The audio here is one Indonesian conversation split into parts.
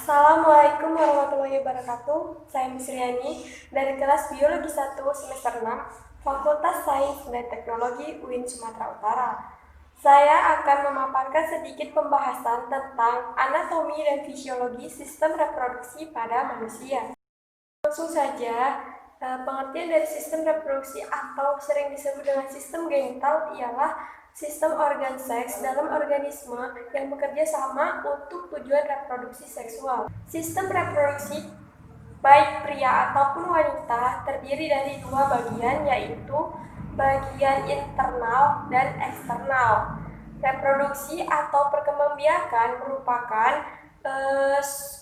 Assalamualaikum warahmatullahi wabarakatuh. Saya Miss Riani dari kelas Biologi 1 semester 6, Fakultas Sains dan Teknologi UIN Sumatera Utara. Saya akan memaparkan sedikit pembahasan tentang anatomi dan fisiologi sistem reproduksi pada manusia. Langsung saja, pengertian dari sistem reproduksi atau sering disebut dengan sistem genital ialah sistem organ seks dalam organisme yang bekerja sama untuk tujuan reproduksi seksual. Sistem reproduksi baik pria ataupun wanita terdiri dari dua bagian, yaitu bagian internal dan eksternal. Reproduksi atau perkembangbiakan merupakan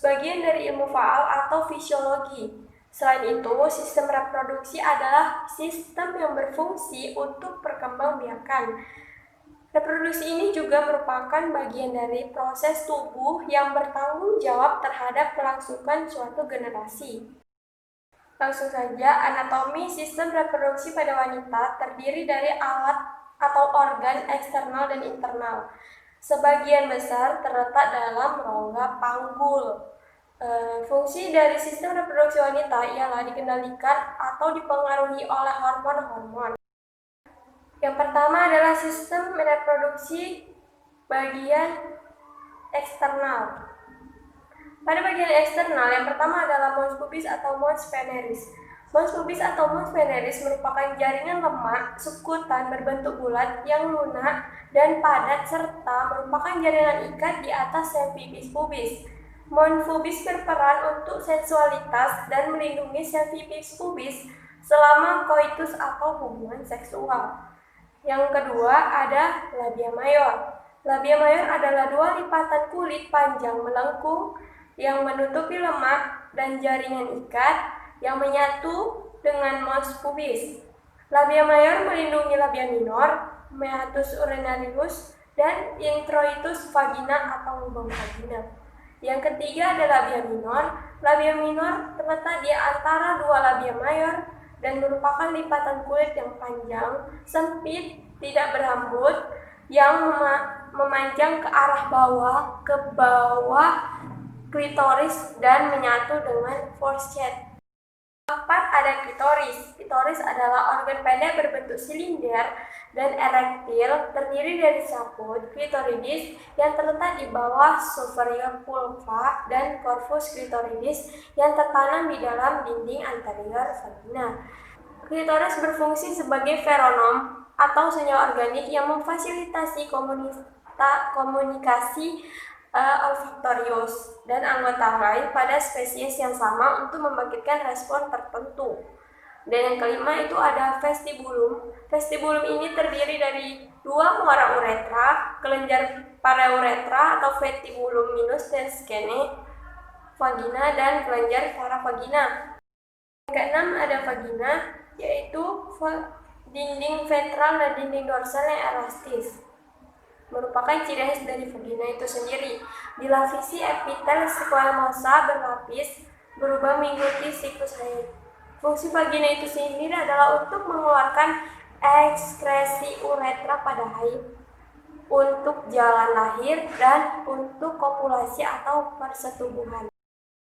bagian dari ilmu faal atau fisiologi. Selain itu, sistem reproduksi adalah sistem yang berfungsi untuk perkembangbiakan. Reproduksi ini juga merupakan bagian dari proses tubuh yang bertanggung jawab terhadap kelangsungan suatu generasi. Langsung saja, anatomi sistem reproduksi pada wanita terdiri dari alat atau organ eksternal dan internal. Sebagian besar terletak dalam rongga panggul. Fungsi dari sistem reproduksi wanita ialah dikendalikan atau dipengaruhi oleh hormon-hormon. Yang pertama adalah sistem reproduksi bagian eksternal. Pada bagian eksternal, yang pertama adalah mons pubis atau mons veneris. Mons pubis atau mons veneris merupakan jaringan lemak sukutan berbentuk bulat yang lunak dan padat serta merupakan jaringan ikat di atas cervix pubis. Mons pubis berperan untuk sensualitas dan melindungi cervix pubis selama koitus atau hubungan seksual. Yang kedua ada labia mayor. Labia mayor adalah dua lipatan kulit panjang melengkung yang menutupi lemak dan jaringan ikat yang menyatu dengan mons pubis. Labia mayor melindungi labia minor, meatus urinarius, dan introitus vagina atau lubang vagina. Yang ketiga ada labia minor. Labia minor terletak di antara dua labia mayor dan merupakan lipatan kulit yang panjang, sempit, tidak berambut, yang memanjang ke arah bawah, klitoris dan menyatu dengan foresheet. Keempat ada klitoris. Klitoris adalah organ pendek berbentuk silinder dan erektil, terdiri dari saput klitoridis yang terletak di bawah superior vulva dan corpus klitoridis yang tertanam di dalam dinding anterior vagina. Klitoris berfungsi sebagai feronom atau senyawa organik yang memfasilitasi komunikasi olfaktorius dan anggota lain pada spesies yang sama untuk membangkitkan respon tertentu. Dan yang kelima itu ada vestibulum. Vestibulum ini terdiri dari dua muara uretra, kelenjar parauretra atau vestibulum minus dan skene vagina dan kelenjar paravagina. Yang keenam ada vagina, yaitu dinding ventral dan dinding dorsal yang elastis. Merupakan ciri khas dari vagina itu sendiri. Dilapisi epitel squamosa berlapis, berubah mengikuti siklus haid. Fungsi vagina itu sendiri adalah untuk mengeluarkan ekskresi uretra pada haid, untuk jalan lahir, dan untuk kopulasi atau persetubuhan.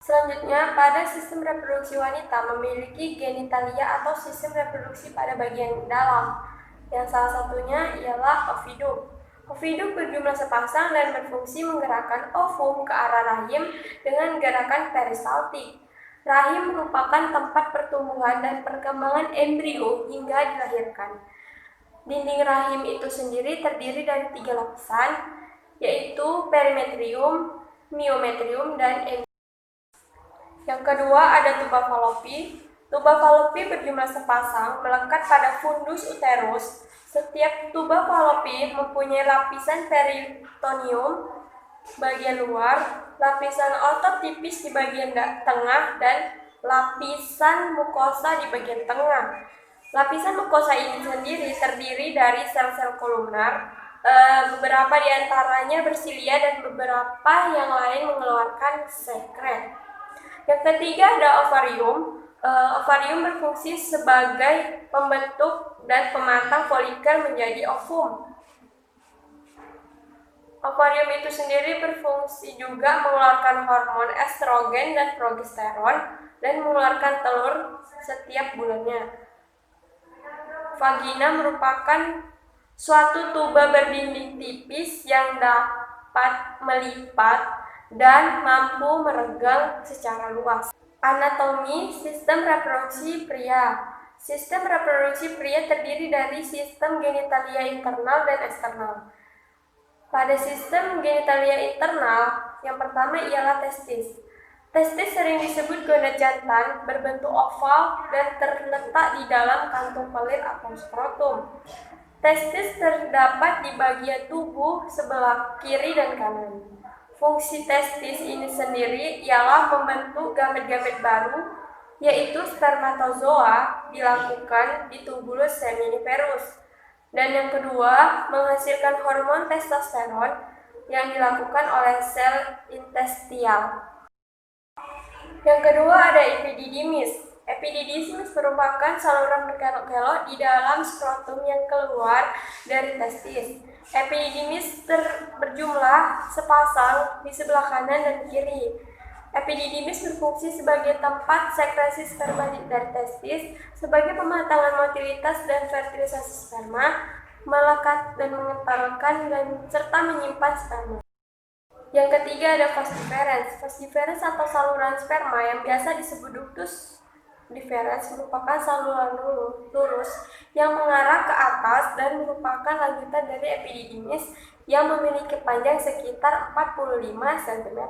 Selanjutnya, pada sistem reproduksi wanita memiliki genitalia atau sistem reproduksi pada bagian dalam, yang salah satunya ialah ovidum. Ovidum berjumlah sepasang dan berfungsi menggerakkan ovum ke arah rahim dengan gerakan peristaltik. Rahim merupakan tempat pertumbuhan dan perkembangan embrio hingga dilahirkan. Dinding rahim itu sendiri terdiri dari 3 lapisan, yaitu perimetrium, myometrium, dan endometrium. Yang kedua ada tuba fallopi. Tuba fallopi berjumlah sepasang melekat pada fundus uterus. Setiap tuba fallopi mempunyai lapisan peritoneum bagian luar, lapisan otot tipis di bagian tengah, dan lapisan mukosa di bagian tengah. Lapisan mukosa ini sendiri terdiri dari sel-sel kolumnar, beberapa di antaranya bersilia dan beberapa yang lain mengeluarkan sekret. Yang ketiga ada ovarium. Ovarium berfungsi sebagai pembentuk dan pematang folikel menjadi ovum. Ovarium itu sendiri berfungsi juga mengeluarkan hormon estrogen dan progesteron dan mengeluarkan telur setiap bulannya. Vagina merupakan suatu tuba berdinding tipis yang dapat melipat dan mampu meregang secara luas. Anatomi sistem reproduksi pria. Sistem reproduksi pria terdiri dari sistem genitalia internal dan eksternal. Pada sistem genitalia internal, yang pertama ialah testis. Testis sering disebut gonad jantan, berbentuk oval dan terletak di dalam kantung pelit atau skrotum. Testis terdapat di bagian tubuh sebelah kiri dan kanan. Fungsi testis ini sendiri ialah membentuk gamet-gamet baru, yaitu spermatozoa, dilakukan di tubulus seminiferus. Dan yang kedua, menghasilkan hormon testosteron yang dilakukan oleh sel intestinal. Yang kedua ada epididymis. Epididymis merupakan saluran berkelok-kelok di dalam skrotum yang keluar dari testis. Epididymis berjumlah sepasang di sebelah kanan dan kiri. Epididymis berfungsi sebagai tempat sekresi sperma dari testis, sebagai pematangan motilitas dan fertilisasi sperma, melekat dan mengentalkan dan serta menyimpan sperma. Yang ketiga ada vas deferens. Vas deferens atau saluran sperma yang biasa disebut ductus deferens merupakan saluran lurus yang mengarah ke atas dan merupakan lanjutan dari epididymis yang memiliki panjang sekitar 45 cm.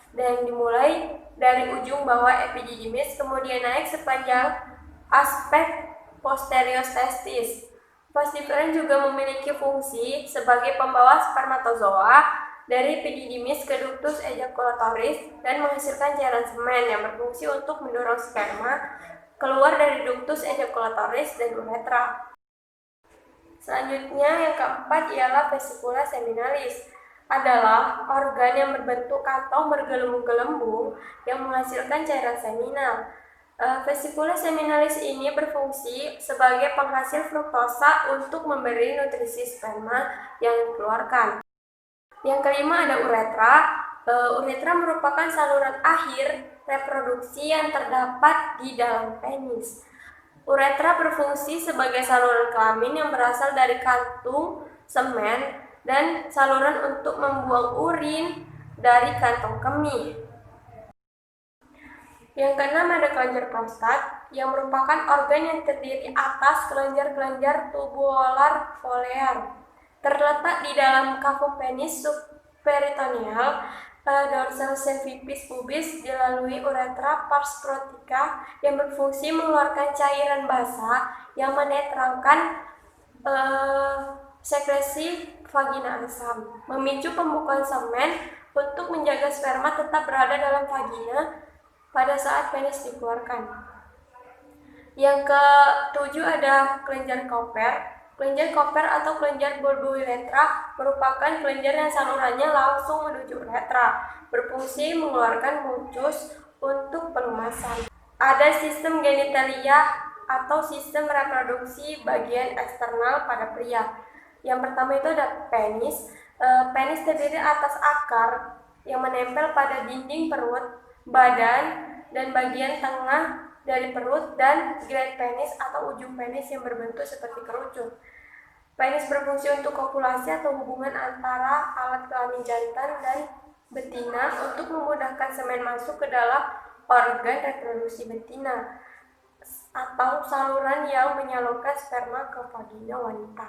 Dan dimulai dari ujung bawah epididymis kemudian naik sepanjang aspek posterior testis. Vas deferens juga memiliki fungsi sebagai pembawa spermatozoa dari epididymis ke ductus ejaculatoris dan menghasilkan cairan semen yang berfungsi untuk mendorong sperma keluar dari ductus ejaculatoris dan uretra. Selanjutnya yang keempat ialah vesicula seminalis, adalah organ yang berbentuk kantong bergelembung-gelembung yang menghasilkan cairan seminal. Vesicula seminalis ini berfungsi sebagai penghasil fruktosa untuk memberi nutrisi sperma yang dikeluarkan. Yang kelima ada uretra. Uretra merupakan saluran akhir reproduksi yang terdapat di dalam penis. Uretra berfungsi sebagai saluran kelamin yang berasal dari kantung semen dan saluran untuk membuang urin dari kantong kemih. Yang keenam ada kelenjar prostat, yang merupakan organ yang terdiri atas kelenjar-kelenjar tubular folear. Terletak di dalam kafum penis subperitoneal, dorsal cervix pubis, dilalui uretra pars scrotica yang berfungsi mengeluarkan cairan basah yang menetralkan sekresi vagina asam, memicu pembukaan semen untuk menjaga sperma tetap berada dalam vagina pada saat penis dikeluarkan. Yang ketujuh ada kelenjar Cowper. Kelenjar Cowper atau kelenjar bulbouretra merupakan kelenjar yang salurannya langsung menuju uretra, berfungsi mengeluarkan mucus untuk pelumasan. Ada sistem genitalia atau sistem reproduksi bagian eksternal pada pria. Yang pertama itu ada penis. Penis terdiri atas akar yang menempel pada dinding perut, badan, dan bagian tengah dari perut, dan grade penis atau ujung penis yang berbentuk seperti kerucut. Penis berfungsi untuk kopulasi atau hubungan antara alat kelamin jantan dan betina untuk memudahkan semen masuk ke dalam organ reproduksi betina atau saluran yang menyalurkan sperma ke vagina wanita.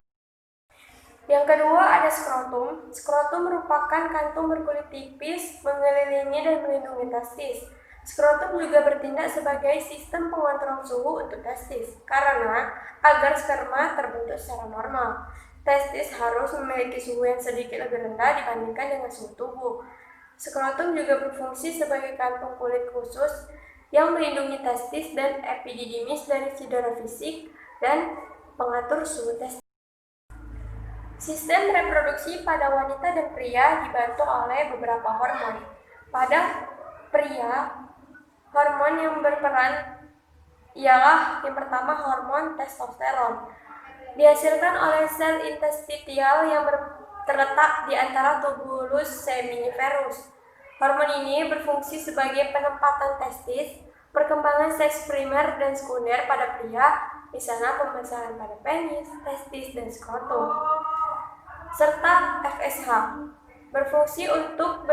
Yang kedua ada skrotum. Skrotum merupakan kantung berkulit tipis mengelilingi dan melindungi testis. Skrotum juga bertindak sebagai sistem pengontrol suhu untuk testis, karena agar sperma terbentuk secara normal, testis harus memiliki suhu yang sedikit lebih rendah dibandingkan dengan suhu tubuh. Skrotum juga berfungsi sebagai kantung kulit khusus yang melindungi testis dan epididymis dari cedera fisik dan pengatur suhu testis. Sistem reproduksi pada wanita dan pria dibantu oleh beberapa hormon. Pada pria, hormon yang berperan ialah yang pertama hormon testosteron. dihasilkan oleh sel interstitial yang terletak di antara tubulus seminiferus. Hormon ini berfungsi sebagai penempatan testis, perkembangan seks primer dan sekunder pada pria, di sana pembesaran pada penis, testis, dan skrotum, serta FSH, berfungsi untuk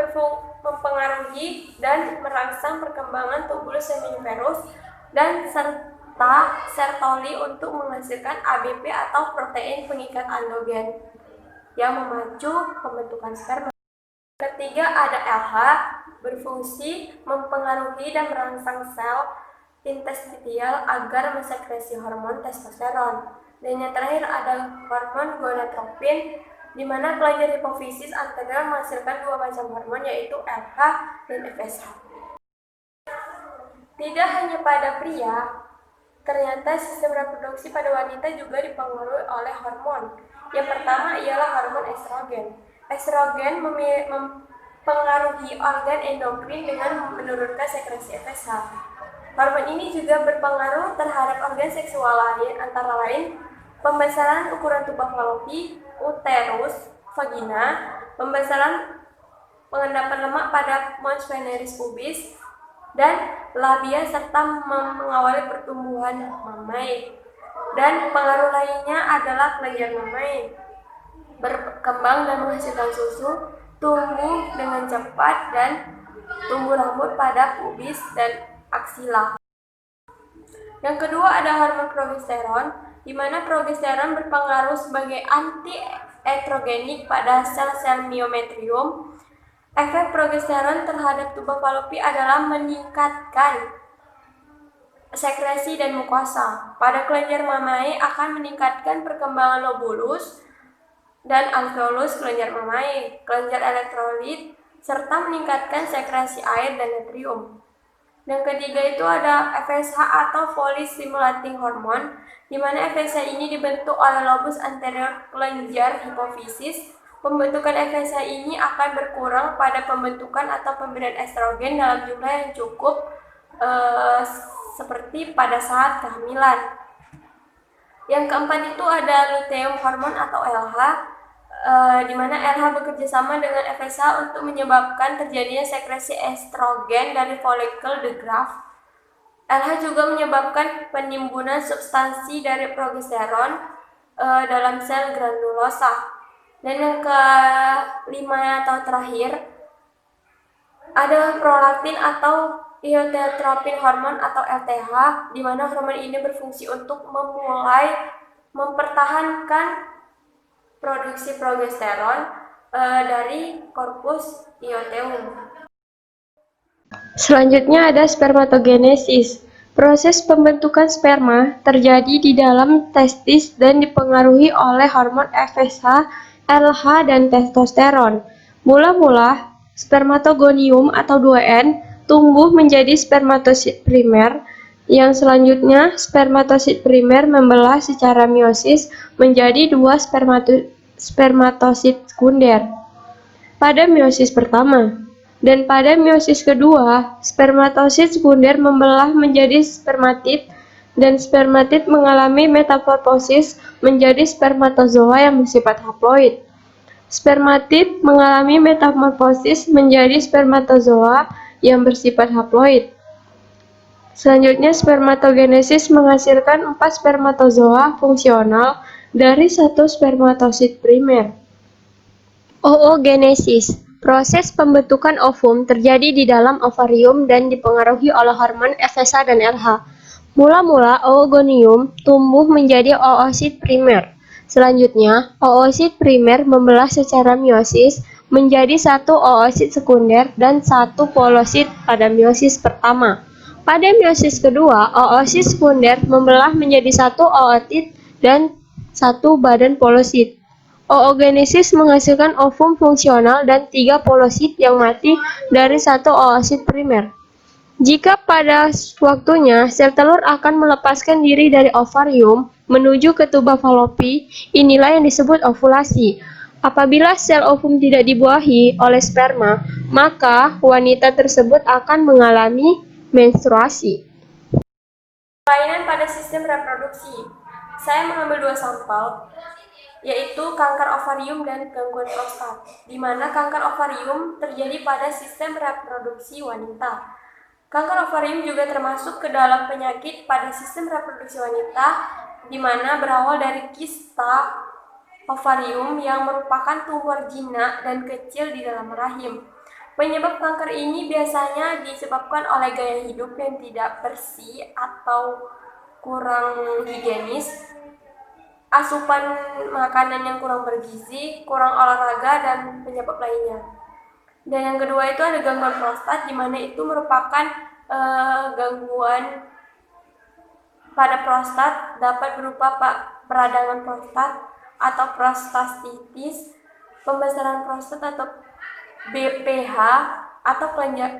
mempengaruhi dan merangsang perkembangan tubulus seminiferus dan serta sertoli untuk menghasilkan ABP atau protein pengikat endogen yang memacu pembentukan sperma. Ketiga ada LH, berfungsi mempengaruhi dan merangsang sel interstitial agar mensekresi hormon testosteron. Dan yang terakhir ada hormon gonadotropin, di mana kelenjar hipofisis anterior menghasilkan dua macam hormon, yaitu LH dan FSH. Tidak hanya pada pria, ternyata sistem reproduksi pada wanita juga dipengaruhi oleh hormon. Yang pertama ialah hormon estrogen. Estrogen mempengaruhi organ endokrin dengan menurunkan sekresi FSH. Hormon ini juga berpengaruh terhadap organ seksual lain, antara lain pembesaran ukuran tuba falopi, uterus, vagina, pembesaran pengendapan lemak pada mons veneris pubis, dan labia, serta mengawali pertumbuhan mamai. Dan pengaruh lainnya adalah kelenjar mamai berkembang dan menghasilkan susu, tumbuh dengan cepat, dan tumbuh rambut pada pubis dan aksila. Yang kedua ada hormon progesteron, di mana progesteron berpengaruh sebagai anti-etrogenik pada sel-sel miometrium. Efek progesteron terhadap tuba falopi adalah meningkatkan sekresi dan mukosa. Pada kelenjar mamai akan meningkatkan perkembangan lobulus dan alveolus kelenjar mamai, kelenjar elektrolit, serta meningkatkan sekresi air dan natrium. Yang ketiga itu ada FSH atau follicle stimulating hormone, di mana FSH ini dibentuk oleh lobus anterior kelenjar hipofisis. Pembentukan FSH ini akan berkurang pada pembentukan atau pemberian estrogen dalam jumlah yang cukup, seperti pada saat kehamilan. Yang keempat itu ada luteum hormone atau LH, di mana LH bekerja sama dengan FSH untuk menyebabkan terjadinya sekresi estrogen dari folikel de Graaff. LH juga menyebabkan penimbunan substansi dari progesteron dalam sel granulosa. Dan yang kelima atau terakhir ada prolaktin atau iotetropin hormon atau LTH, di mana hormon ini berfungsi untuk mempertahankan produksi progesteron dari korpus ioteum. Selanjutnya ada spermatogenesis. Proses pembentukan sperma terjadi di dalam testis dan dipengaruhi oleh hormon FSH, LH, dan testosteron. Mula-mula, spermatogonium atau 2N tumbuh menjadi spermatosit primer, yang selanjutnya spermatosit primer membelah secara meiosis menjadi dua spermatosit sekunder pada meiosis pertama. Dan pada meiosis kedua, spermatosit sekunder membelah menjadi spermatid, dan spermatid mengalami metamorfosis menjadi spermatozoa yang bersifat haploid. Spermatid mengalami metamorfosis menjadi spermatozoa yang bersifat haploid. Selanjutnya, spermatogenesis menghasilkan 4 spermatozoa fungsional dari satu spermatosit primer. Oogenesis. Proses pembentukan ovum terjadi di dalam ovarium dan dipengaruhi oleh hormon FSH dan LH. Mula-mula oogonium tumbuh menjadi oosit primer. Selanjutnya, oosit primer membelah secara meiosis menjadi satu oosit sekunder dan satu polosit pada meiosis pertama. Pada meiosis kedua, oosit sekunder membelah menjadi satu ootit dan satu badan polosit. Oogenesis menghasilkan ovum fungsional dan 3 polosit yang mati dari satu oosit primer. Jika pada waktunya sel telur akan melepaskan diri dari ovarium menuju ke tuba falopi, inilah yang disebut ovulasi. Apabila sel ovum tidak dibuahi oleh sperma, maka wanita tersebut akan mengalami menstruasi. Kelainan pada sistem reproduksi. Saya mengambil 2 sampel, yaitu kanker ovarium dan gangguan prostat, di mana kanker ovarium terjadi pada sistem reproduksi wanita. Kanker ovarium juga termasuk ke dalam penyakit pada sistem reproduksi wanita, di mana berawal dari kista ovarium yang merupakan tumor jinak dan kecil di dalam rahim. Penyebab kanker ini biasanya disebabkan oleh gaya hidup yang tidak bersih atau kurang higienis, asupan makanan yang kurang bergizi, kurang olahraga, dan penyebab lainnya. Dan yang kedua itu ada gangguan prostat, di mana itu merupakan gangguan pada prostat, dapat berupa peradangan prostat atau prostatitis, pembesaran prostat atau BPH, atau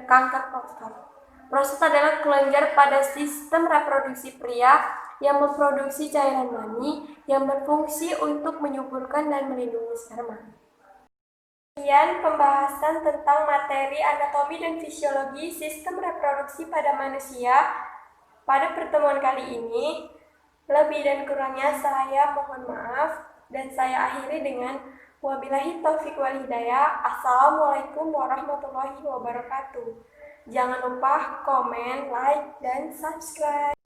kanker prostat. Prostat adalah kelenjar pada sistem reproduksi pria yang memproduksi cairan mani yang berfungsi untuk menyuburkan dan melindungi sperma. Sekian pembahasan tentang materi anatomi dan fisiologi sistem reproduksi pada manusia pada pertemuan kali ini. Lebih dan kurangnya saya mohon maaf, dan saya akhiri dengan wabillahi taufiq wal hidayah. Assalamualaikum warahmatullahi wabarakatuh. Jangan lupa komen, like, dan subscribe.